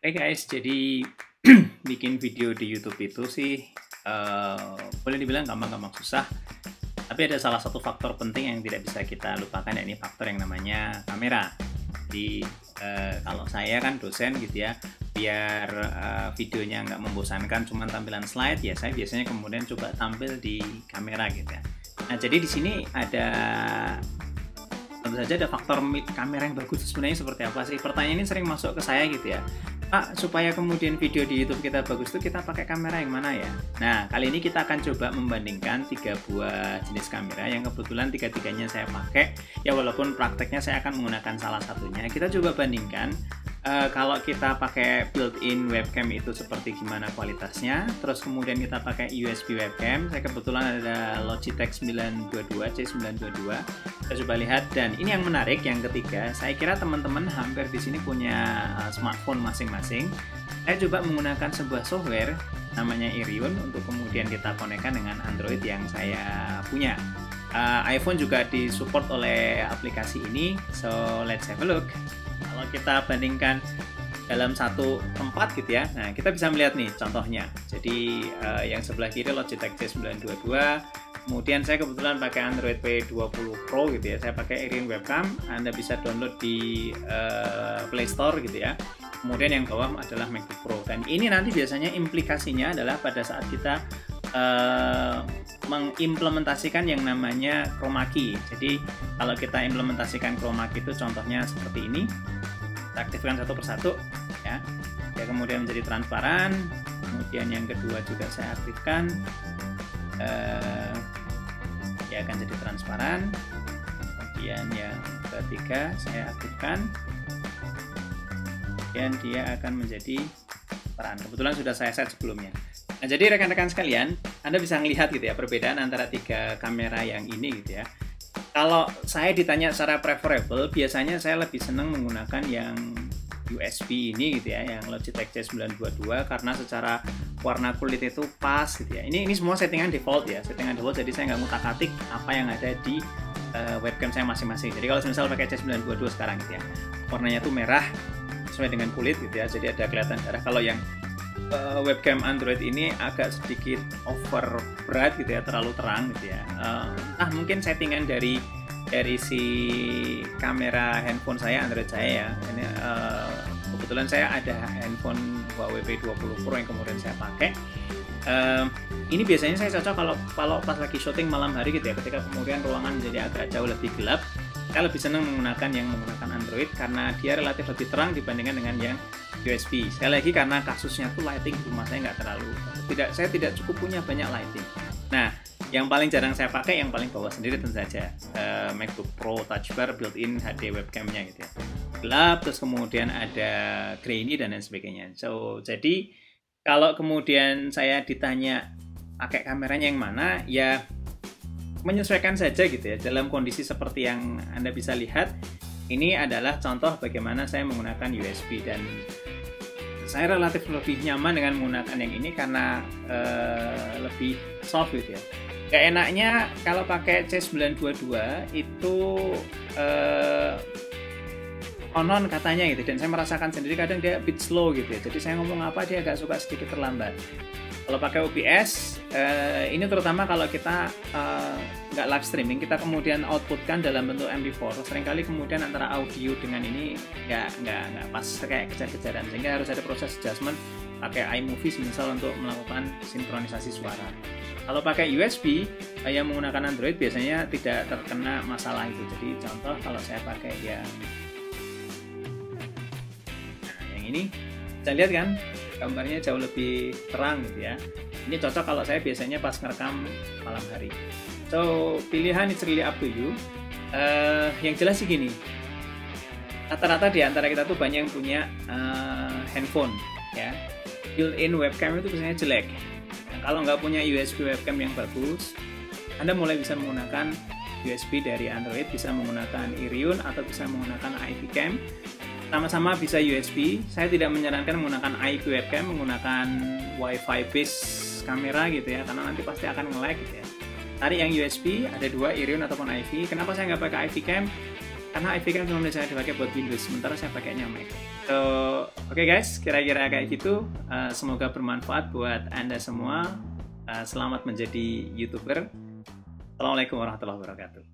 Oke guys, jadi bikin video di YouTube itu sih boleh dibilang gampang-gampang susah. Tapi ada salah satu faktor penting yang tidak bisa kita lupakan, yakni faktor yang namanya kamera. Jadi kalau saya kan dosen gitu ya, biar videonya nggak membosankan cuma tampilan slide, ya saya biasanya kemudian coba tampil di kamera gitu ya. Nah jadi di sini ada tentu saja ada faktor kamera yang bagus sebenarnya seperti apa sih? Pertanyaan ini sering masuk ke saya gitu ya. Pak, supaya kemudian video di YouTube kita bagus tuh kita pakai kamera yang mana ya? Nah, kali ini kita akan coba membandingkan 3 buah jenis kamera yang kebetulan tiga-tiganya saya pakai. Ya walaupun prakteknya saya akan menggunakan salah satunya. Kita coba bandingkan kalau kita pakai built-in webcam itu seperti gimana kualitasnya. Terus kemudian kita pakai USB webcam. Saya kebetulan ada Logitech 922 C922. Kita coba lihat, dan ini yang menarik yang ketiga, saya kira teman-teman hampir di sini punya smartphone masing-masing. Saya coba menggunakan sebuah software namanya Iriun untuk kemudian kita konekkan dengan Android yang saya punya. iPhone juga disupport oleh aplikasi ini, so let's have a look. Kalau kita bandingkan dalam satu tempat gitu ya, nah kita bisa melihat nih contohnya. Jadi yang sebelah kiri Logitech C922, kemudian saya kebetulan pakai Android P20 Pro gitu ya, saya pakai Iriun webcam. Anda bisa download di Play Store gitu ya. Kemudian yang bawah adalah MacBook Pro, dan ini nanti biasanya implikasinya adalah pada saat kita mengimplementasikan yang namanya chroma key. Jadi kalau kita implementasikan chroma key itu contohnya seperti ini, kita aktifkan satu persatu ya, dia kemudian menjadi transparan. Kemudian yang kedua juga saya aktifkan, dia akan jadi transparan. Kemudian yang ketiga saya aktifkan, dan dia akan menjadi terang. Kebetulan sudah saya set sebelumnya. Nah, jadi rekan-rekan sekalian, Anda bisa melihat gitu ya perbedaan antara tiga kamera yang ini gitu ya. Kalau saya ditanya secara preferable, biasanya saya lebih senang menggunakan yang USB ini gitu ya, yang Logitech C922, karena secara warna kulit itu pas gitu ya. Ini semua settingan default ya, settingan default, jadi saya nggak ngutak-atik apa yang ada di webcam saya masing-masing. Jadi kalau misal pakai C922 sekarang gitu ya, warnanya tuh merah sesuai dengan kulit gitu ya, jadi ada kelihatan darah. Kalau yang webcam Android ini agak sedikit over bright gitu ya, terlalu terang gitu ya. Mungkin settingan dari si kamera handphone saya, Android saya ya. Ini kebetulan saya ada handphone Huawei P20 Pro yang kemudian saya pakai. Ini biasanya saya cocok kalau pas lagi syuting malam hari gitu ya, ketika kemudian ruangan menjadi agak jauh lebih gelap. Saya lebih senang menggunakan Android karena dia relatif lebih terang dibandingkan dengan yang USB. Sekali lagi karena kasusnya tuh lighting di rumah saya nggak terlalu, saya tidak cukup punya banyak lighting. Nah, yang paling jarang saya pakai, yang paling bawah sendiri tentu saja MacBook Pro Touch Bar built-in HD webcamnya gitu ya. Gelap, terus kemudian ada grainy dan lain sebagainya. Jadi kalau kemudian saya ditanya pakai kameranya yang mana, ya menyesuaikan saja gitu ya. Dalam kondisi seperti yang Anda bisa lihat, ini adalah contoh bagaimana saya menggunakan USB, dan saya relatif lebih nyaman dengan menggunakan yang ini karena lebih soft gitu ya. Gak enaknya kalau pakai C922 itu konon katanya gitu, dan saya merasakan sendiri kadang dia bit slow gitu ya. Jadi saya ngomong apa dia agak suka sedikit terlambat. Kalau pakai OBS, ini terutama kalau kita nggak live streaming, kita kemudian outputkan dalam bentuk MP4, seringkali kemudian antara audio dengan ini nggak pas, kayak kejar-kejaran, sehingga harus ada proses adjustment pakai iMovie misal untuk melakukan sinkronisasi suara. Kalau pakai USB yang menggunakan Android biasanya tidak terkena masalah itu. Jadi contoh kalau saya pakai yang ini, bisa lihat kan gambarnya jauh lebih terang gitu ya. Ini cocok kalau saya biasanya pas ngerekam malam hari. So pilihan it's really up to you. Yang jelas sih gini, rata-rata di antara kita tuh banyak yang punya handphone ya, built-in webcam itu biasanya jelek. Nah, kalau nggak punya USB webcam yang bagus, Anda mulai bisa menggunakan USB dari Android, bisa menggunakan Iriun atau bisa menggunakan IP Cam. Sama-sama bisa USB. Saya tidak menyarankan menggunakan IP webcam, menggunakan Wi-Fi based kamera gitu ya, karena nanti pasti akan nge-lag gitu ya. Tadi yang USB ada dua, Iriun ataupun IP. Kenapa saya nggak pakai IP Cam? Karena IP Cam cuma bisa dipakai buat Windows, sementara saya pakainya Mac. So, oke guys, kira-kira kayak gitu. Semoga bermanfaat buat Anda semua. Selamat menjadi YouTuber. Assalamualaikum warahmatullahi wabarakatuh.